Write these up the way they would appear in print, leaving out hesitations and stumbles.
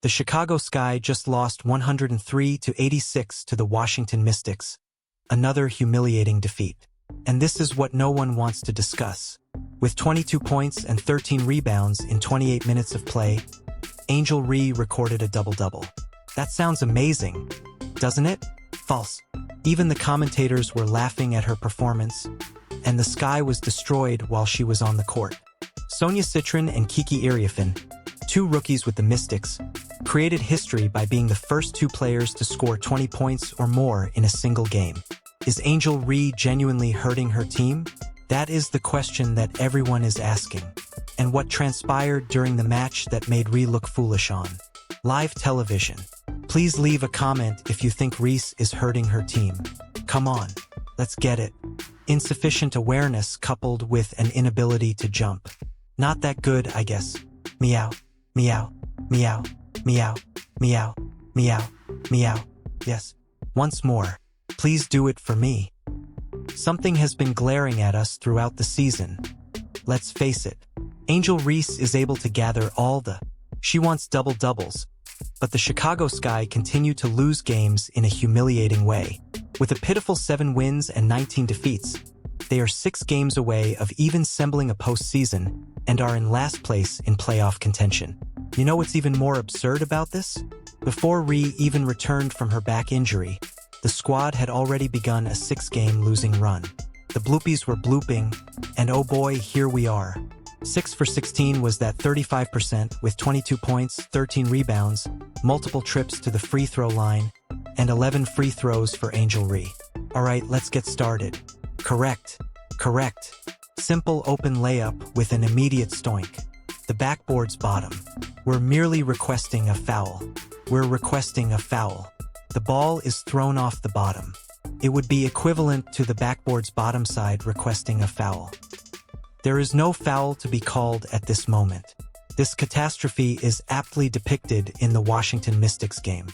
The Chicago Sky just lost 103-86 to the Washington Mystics, another humiliating defeat. And this is what no one wants to discuss. With 22 points and 13 rebounds in 28 minutes of play, Angel Reese recorded a double-double. That sounds amazing, doesn't it? False. Even the commentators were laughing at her performance, and the Sky was destroyed while she was on the court. Sonia Citron and Kiki Iriafen, two rookies with the Mystics, created history by being the first two players to score 20 points or more in a single game. Is Angel Reese genuinely hurting her team? That is the question that everyone is asking. And what transpired during the match that made Reese look foolish on live television? Please leave a comment if you think Reese is hurting her team. Come on, let's get it. Insufficient awareness coupled with an inability to jump. Not that good, I guess. Meow, meow, meow, meow, meow, meow, meow. Yes, once more. Please do it for me. Something has been glaring at us throughout the season. Let's face it. Angel Reese is able to gather all the she wants double-doubles, but the Chicago Sky continue to lose games in a humiliating way. With a pitiful 7 wins and 19 defeats, they are 6 games away of even assembling a postseason and are in last place in playoff contention. You know what's even more absurd about this? Before Reese even returned from her back injury, the squad had already begun a 6-game losing run. The bloopies were blooping, and oh boy, here we are. 6 for 16 was that 35% with 22 points, 13 rebounds, multiple trips to the free throw line, and 11 free throws for Angel Reese. Alright, let's get started. Correct. Simple open layup with an immediate stoink. The backboard's bottom. We're merely requesting a foul. The ball is thrown off the bottom. It would be equivalent to the backboard's bottom side requesting a foul. There is no foul to be called at this moment. This catastrophe is aptly depicted in the Washington Mystics game.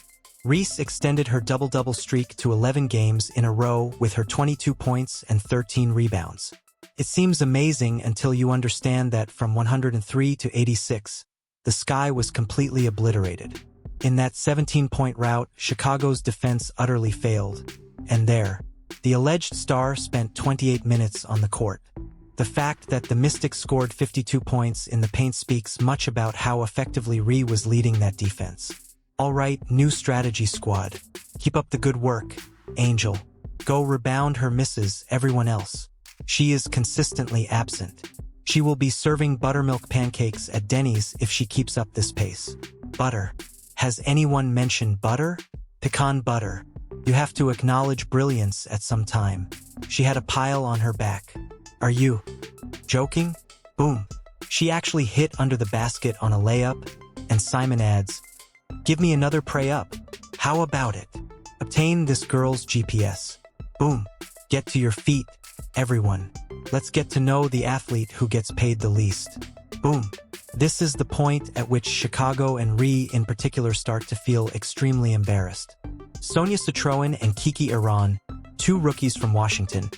Reese extended her double-double streak to 11 games in a row with her 22 points and 13 rebounds. It seems amazing until you understand that from 103-86, the Sky was completely obliterated. In that 17-point rout, Chicago's defense utterly failed. And there, the alleged star spent 28 minutes on the court. The fact that the Mystics scored 52 points in the paint speaks much about how effectively Reese was leading that defense. Alright, new strategy squad. Keep up the good work, Angel. Go rebound her misses, everyone else. She is consistently absent. She will be serving buttermilk pancakes at Denny's if she keeps up this pace. Butter. Has anyone mentioned butter? Pecan butter. You have to acknowledge brilliance at some time. She had a pile on her back. Are you joking? Boom. She actually hit under the basket on a layup, and Simon adds, "Give me another pray up. How about it? Obtain this girl's GPS." Boom. Get to your feet, everyone. Let's get to know the athlete who gets paid the least. Boom. This is the point at which Chicago and Reese in particular start to feel extremely embarrassed. Sonia Citron and Kiki Iriafen, two rookies from Washington,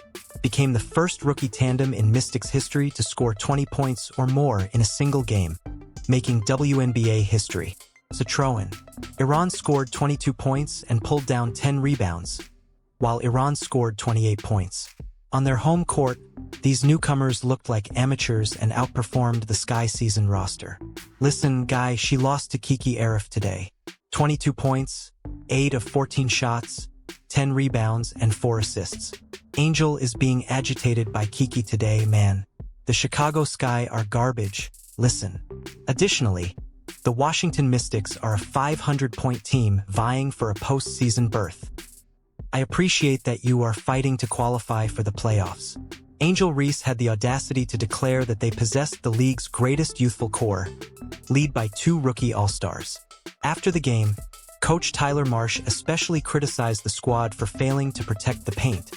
became the first rookie tandem in Mystics history to score 20 points or more in a single game, making WNBA history. Citron. Iriafen scored 22 points and pulled down 10 rebounds, while Iriafen scored 28 points. On their home court, these newcomers looked like amateurs and outperformed the Sky season roster. Listen, guy, she lost to Kiki Iriafen today. 22 points, 8 of 14 shots, 10 rebounds, and 4 assists. Angel is being agitated by Kiki today, man. The Chicago Sky are garbage. Listen. Additionally, the Washington Mystics are a 500-point team vying for a postseason berth. I appreciate that you are fighting to qualify for the playoffs. Angel Reese had the audacity to declare that they possessed the league's greatest youthful core, led by 2 rookie all-stars. After the game, Coach Tyler Marsh especially criticized the squad for failing to protect the paint,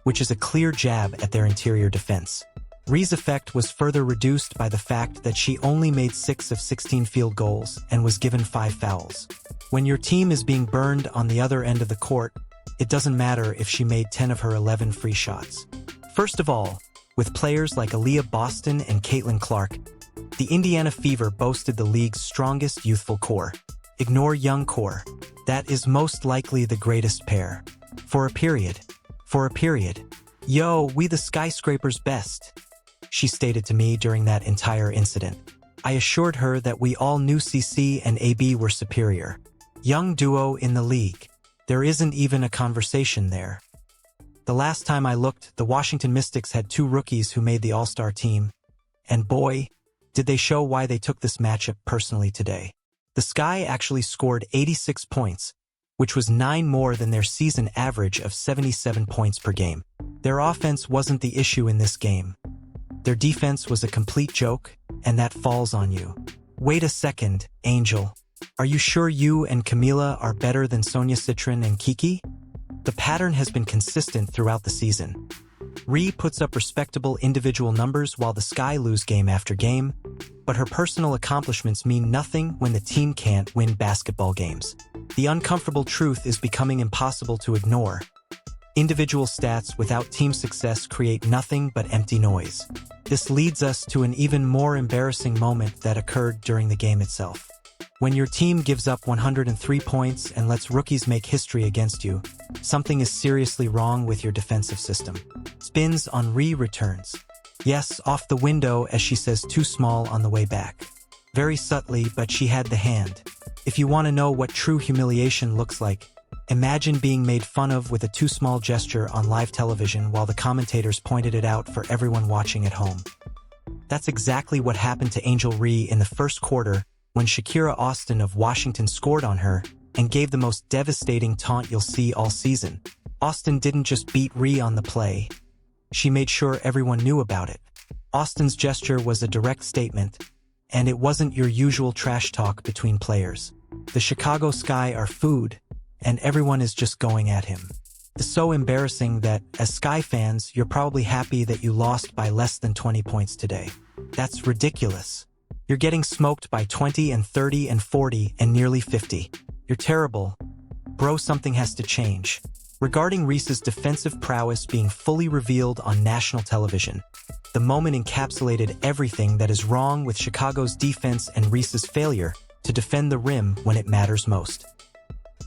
which is a clear jab at their interior defense. Reese's effect was further reduced by the fact that she only made 6 of 16 field goals and was given 5 fouls. When your team is being burned on the other end of the court, it doesn't matter if she made 10 of her 11 free shots. First of all, with players like Aaliyah Boston and Caitlin Clark, the Indiana Fever boasted the league's strongest youthful core. Ignore young core. That is most likely the greatest pair. For a period. For a period. Yo, we the skyscraper's best, she stated to me during that entire incident. I assured her that we all knew CC and AB were superior. Young duo in the league. There isn't even a conversation there. The last time I looked, the Washington Mystics had 2 rookies who made the All-Star team. And boy, did they show why they took this matchup personally today. The Sky actually scored 86 points, which was 9 more than their season average of 77 points per game. Their offense wasn't the issue in this game. Their defense was a complete joke, and that falls on you. Wait a second, Angel. Are you sure you and Camila are better than Sonia Citron and Kiki? The pattern has been consistent throughout the season. Ree puts up respectable individual numbers while the Sky lose game after game, but her personal accomplishments mean nothing when the team can't win basketball games. The uncomfortable truth is becoming impossible to ignore. Individual stats without team success create nothing but empty noise. This leads us to an even more embarrassing moment that occurred during the game itself. When your team gives up 103 points and lets rookies make history against you, something is seriously wrong with your defensive system. Spins on Ree returns. Yes, off the window as she says too small on the way back. Very subtly, but she had the hand. If you want to know what true humiliation looks like, imagine being made fun of with a too small gesture on live television while the commentators pointed it out for everyone watching at home. That's exactly what happened to Angel Ree in the first quarter when Shakira Austin of Washington scored on her and gave the most devastating taunt you'll see all season. Austin didn't just beat Ree on the play. She made sure everyone knew about it. Austin's gesture was a direct statement, and it wasn't your usual trash talk between players. The Chicago Sky are food, and everyone is just going at him. It's so embarrassing that, as Sky fans, you're probably happy that you lost by less than 20 points today. That's ridiculous. You're getting smoked by 20 and 30 and 40 and nearly 50. You're terrible. Bro, something has to change. Regarding Reese's defensive prowess being fully revealed on national television, the moment encapsulated everything that is wrong with Chicago's defense and Reese's failure to defend the rim when it matters most.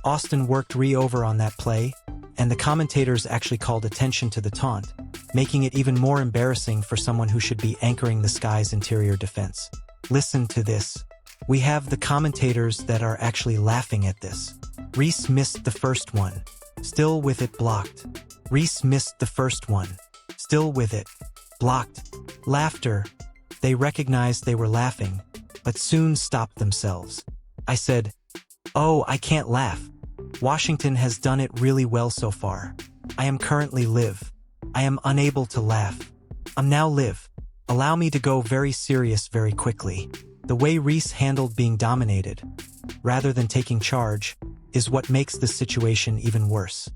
Austin worked Ree over on that play, and the commentators actually called attention to the taunt, making it even more embarrassing for someone who should be anchoring the Sky's interior defense. Listen to this. We have the commentators that are actually laughing at this. Reese missed the first one. Still with it, blocked. Reese missed the first one. Still with it. Blocked. Laughter. They recognized they were laughing, but soon stopped themselves. I said, "Oh, I can't laugh. Washington has done it really well so far. I am currently Liv. I am unable to laugh. I'm now Liv. Allow me to go very serious very quickly. The way Reese handled being dominated, rather than taking charge, is what makes this situation even worse.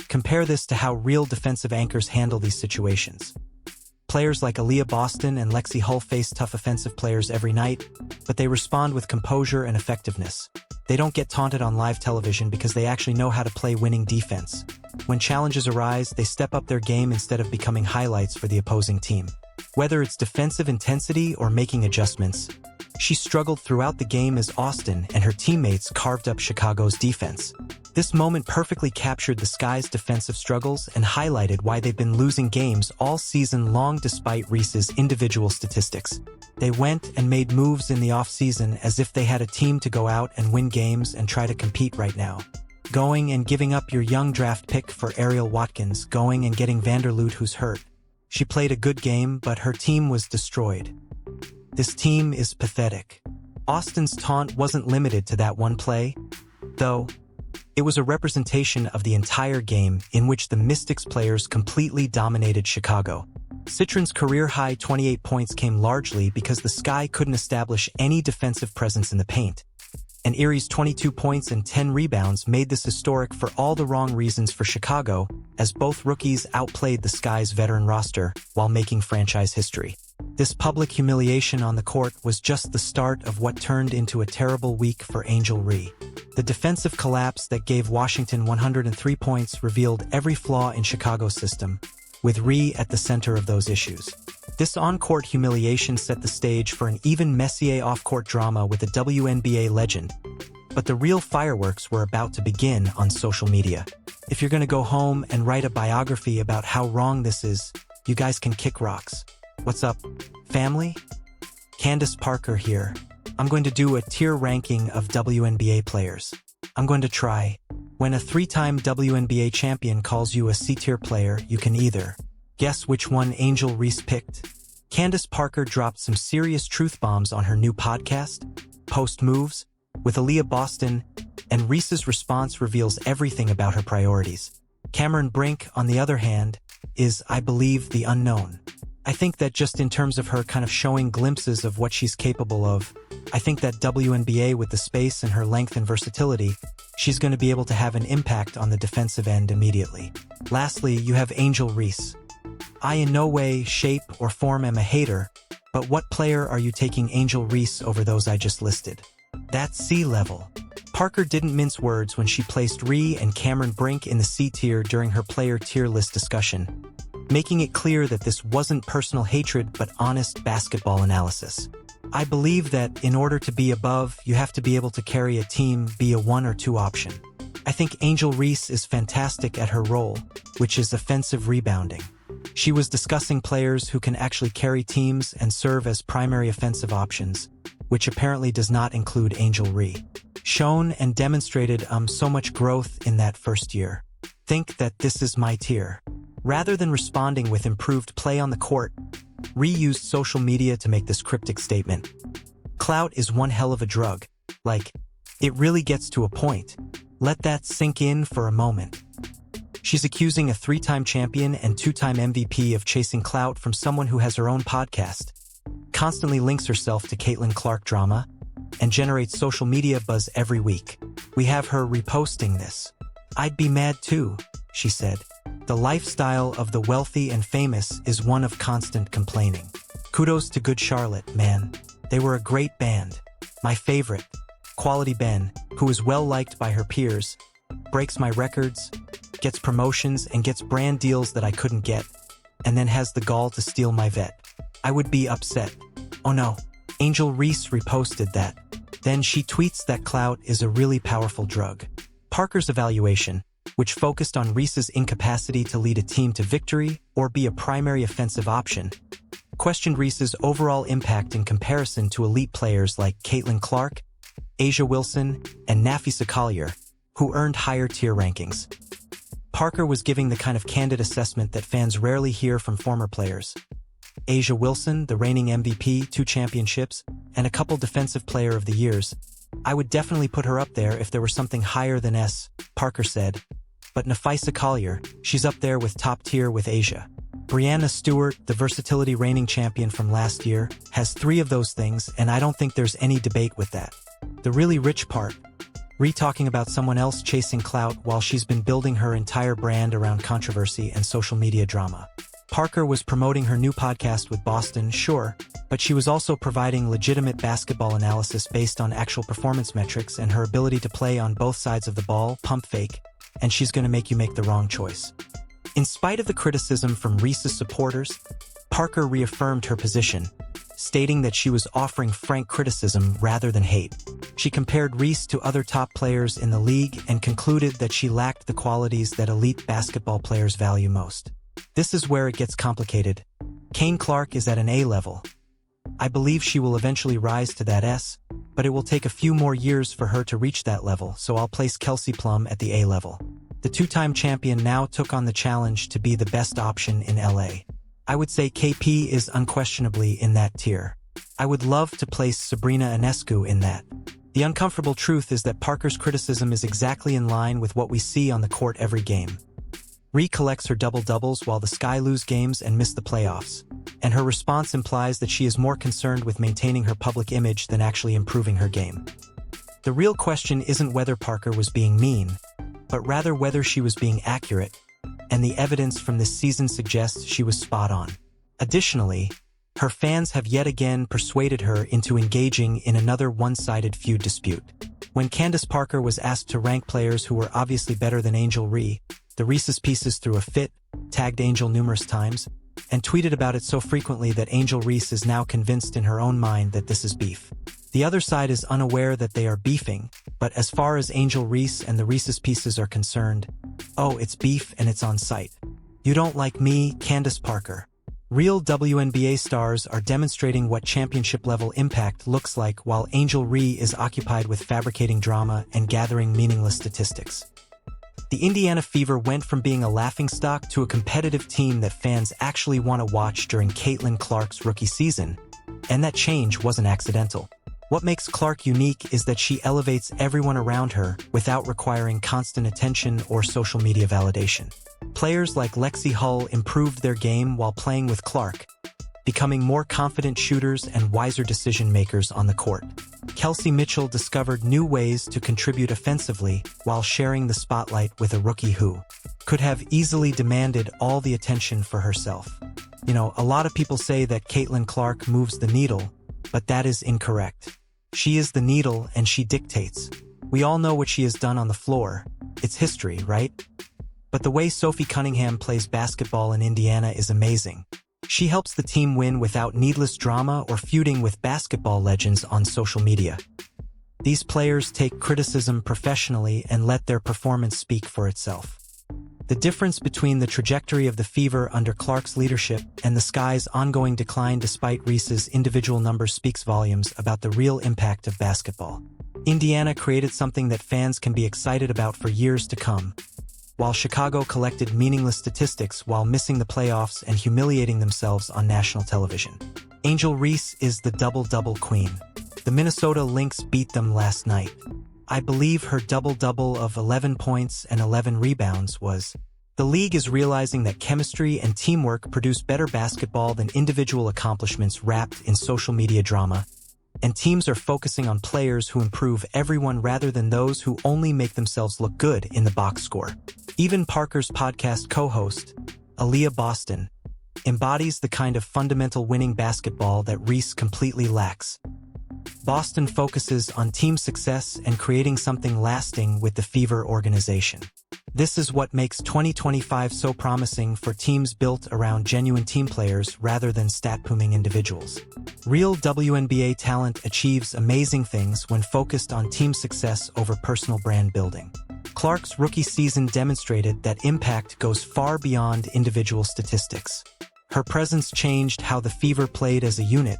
Compare this to how real defensive anchors handle these situations. Players like Aaliyah Boston and Lexi Hull face tough offensive players every night, but they respond with composure and effectiveness. They don't get taunted on live television because they actually know how to play winning defense. When challenges arise, they step up their game instead of becoming highlights for the opposing team. Whether it's defensive intensity or making adjustments, she struggled throughout the game as Austin and her teammates carved up Chicago's defense. This moment perfectly captured the Sky's defensive struggles and highlighted why they've been losing games all season long despite Reese's individual statistics. They went and made moves in the offseason as if they had a team to go out and win games and try to compete right now. Going and giving up your young draft pick for Ariel Watkins, going and getting Vanderloot who's hurt. She played a good game, but her team was destroyed. This team is pathetic. Austin's taunt wasn't limited to that one play, though. It was a representation of the entire game in which the Mystics players completely dominated Chicago. Citron's career-high 28 points came largely because the Sky couldn't establish any defensive presence in the paint. And Erie's 22 points and 10 rebounds made this historic for all the wrong reasons for Chicago, as both rookies outplayed the Sky's veteran roster while making franchise history. This public humiliation on the court was just the start of what turned into a terrible week for Angel Ree. The defensive collapse that gave Washington 103 points revealed every flaw in Chicago's system, with Ree at the center of those issues. This on-court humiliation set the stage for an even messier off-court drama with a WNBA legend, But the real fireworks were about to begin on social media. If you're gonna go home and write a biography about how wrong this is, you guys can kick rocks. What's up, family? Candace Parker here. I'm going to do a tier ranking of WNBA players. I'm going to try. When a 3-time WNBA champion calls you a C-tier player, you can either guess which one Angel Reese picked. Candace Parker dropped some serious truth bombs on her new podcast, Post Moves, with Aaliyah Boston, and Reese's response reveals everything about her priorities. Cameron Brink, on the other hand, is, I believe, the unknown. I think that just in terms of her kind of showing glimpses of what she's capable of, I think that WNBA, with the space and her length and versatility, she's going to be able to have an impact on the defensive end immediately. Lastly, you have Angel Reese. I in no way, shape, or form am a hater, but what player are you taking Angel Reese over those I just listed? That's C-level. Parker didn't mince words when she placed Ree and Cameron Brink in the C tier during her player tier list discussion, making it clear that this wasn't personal hatred but honest basketball analysis. I believe that in order to be above, you have to be able to carry a team, be a 1 or 2 option. I think Angel Reese is fantastic at her role, which is offensive rebounding. She was discussing players who can actually carry teams and serve as primary offensive options, which apparently does not include Angel Ree. Shown and demonstrated so much growth in that first year. Think that this is my tier. Rather than responding with improved play on the court, Ree used social media to make this cryptic statement. Clout is one hell of a drug. Like, it really gets to a point. Let that sink in for a moment. She's accusing a 3-time champion and 2-time MVP of chasing clout from someone who has her own podcast, constantly links herself to Caitlin Clark drama, and generates social media buzz every week. We have her reposting this. I'd be mad too, she said. The lifestyle of the wealthy and famous is one of constant complaining. Kudos to Good Charlotte, man. They were a great band. My favorite, Quality Ben, who is well-liked by her peers, breaks my records, gets promotions and gets brand deals that I couldn't get, and then has the gall to steal my vet. I would be upset. Oh no, Angel Reese reposted that. Then she tweets that clout is a really powerful drug. Parker's evaluation, which focused on Reese's incapacity to lead a team to victory or be a primary offensive option, questioned Reese's overall impact in comparison to elite players like Caitlin Clark, A'ja Wilson, and Nafisa Collier, who earned higher tier rankings. Parker was giving the kind of candid assessment that fans rarely hear from former players. A'ja Wilson, the reigning MVP, 2 championships, and a couple Defensive Player of the Years. I would definitely put her up there if there were something higher than S, Parker said. But Nafisa Collier, she's up there with top tier with A'ja. Breanna Stewart, the versatility reigning champion from last year, has 3 of those things, and I don't think there's any debate with that. The really rich part, Ree talking about someone else chasing clout while she's been building her entire brand around controversy and social media drama. Parker was promoting her new podcast with Boston, sure, but she was also providing legitimate basketball analysis based on actual performance metrics and her ability to play on both sides of the ball, pump fake, and she's going to make you make the wrong choice. In spite of the criticism from Reese's supporters, Parker reaffirmed her position, stating that she was offering frank criticism rather than hate. She compared Reese to other top players in the league and concluded that she lacked the qualities that elite basketball players value most. This is where it gets complicated. Caitlin Clark is at an A level. I believe she will eventually rise to that S, but it will take a few more years for her to reach that level, so I'll place Kelsey Plum at the A level. The 2-time champion now took on the challenge to be the best option in LA. I would say KP is unquestionably in that tier. I would love to place Sabrina Ionescu in that. The uncomfortable truth is that Parker's criticism is exactly in line with what we see on the court every game. Ree collects her double-doubles while the Sky lose games and miss the playoffs, and her response implies that she is more concerned with maintaining her public image than actually improving her game. The real question isn't whether Parker was being mean, but rather whether she was being accurate, and the evidence from this season suggests she was spot on. Additionally, her fans have yet again persuaded her into engaging in another one-sided feud dispute. When Candace Parker was asked to rank players who were obviously better than Angel Ree, the Reese's Pieces threw a fit, tagged Angel numerous times, and tweeted about it so frequently that Angel Reese is now convinced in her own mind that this is beef. The other side is unaware that they are beefing, but as far as Angel Reese and the Reese's Pieces are concerned, oh, it's beef and it's on site. You don't like me, Candace Parker. Real WNBA stars are demonstrating what championship-level impact looks like while Angel Reese is occupied with fabricating drama and gathering meaningless statistics. The Indiana Fever went from being a laughingstock to a competitive team that fans actually want to watch during Caitlin Clark's rookie season, and that change wasn't accidental. What makes Clark unique is that she elevates everyone around her without requiring constant attention or social media validation. Players like Lexi Hull improved their game while playing with Clark, becoming more confident shooters and wiser decision-makers on the court. Kelsey Mitchell discovered new ways to contribute offensively while sharing the spotlight with a rookie who could have easily demanded all the attention for herself. You know, a lot of people say that Caitlin Clark moves the needle, but that is incorrect. She is the needle and she dictates. We all know what she has done on the floor. It's history, right? But the way Sophie Cunningham plays basketball in Indiana is amazing. She helps the team win without needless drama or feuding with basketball legends on social media. These players take criticism professionally and let their performance speak for itself. The difference between the trajectory of the Fever under Clark's leadership and the Sky's ongoing decline despite Reese's individual numbers speaks volumes about the real impact of basketball. Indiana created something that fans can be excited about for years to come, while Chicago collected meaningless statistics while missing the playoffs and humiliating themselves on national television. Angel Reese is the double-double queen. The Minnesota Lynx beat them last night. I believe her double-double of 11 points and 11 rebounds was. The league is realizing that chemistry and teamwork produce better basketball than individual accomplishments wrapped in social media drama, and teams are focusing on players who improve everyone rather than those who only make themselves look good in the box score. Even Parker's podcast co-host, Aaliyah Boston, embodies the kind of fundamental winning basketball that Reese completely lacks. Boston focuses on team success and creating something lasting with the Fever organization. This is what makes 2025 so promising for teams built around genuine team players rather than stat-booming individuals. Real WNBA talent achieves amazing things when focused on team success over personal brand building. Clark's rookie season demonstrated that impact goes far beyond individual statistics. Her presence changed how the Fever played as a unit,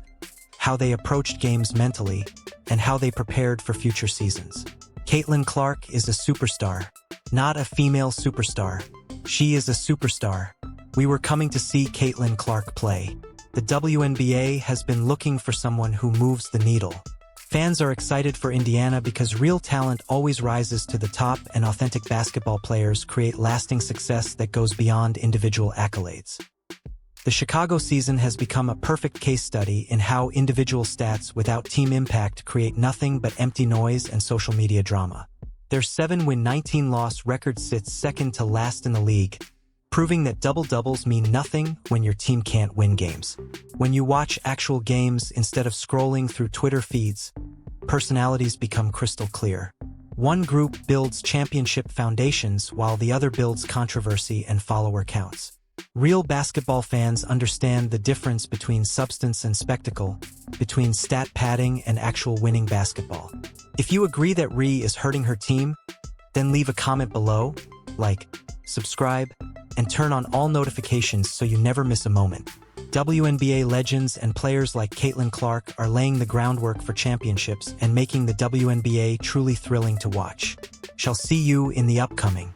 how they approached games mentally, and how they prepared for future seasons. Caitlin Clark is a superstar, not a female superstar. She is a superstar. We were coming to see Caitlin Clark play. The WNBA has been looking for someone who moves the needle. Fans are excited for Indiana because real talent always rises to the top and authentic basketball players create lasting success that goes beyond individual accolades. The Chicago season has become a perfect case study in how individual stats without team impact create nothing but empty noise and social media drama. Their 7-win 19-loss record sits second to last in the league, proving that double-doubles mean nothing when your team can't win games. When you watch actual games instead of scrolling through Twitter feeds, personalities become crystal clear. One group builds championship foundations while the other builds controversy and follower counts. Real basketball fans understand the difference between substance and spectacle, between stat padding and actual winning basketball. If you agree that Ree is hurting her team, then leave a comment below, like, subscribe, and turn on all notifications so you never miss a moment. WNBA legends and players like Caitlin Clark are laying the groundwork for championships and making the WNBA truly thrilling to watch. Shall see you in the upcoming.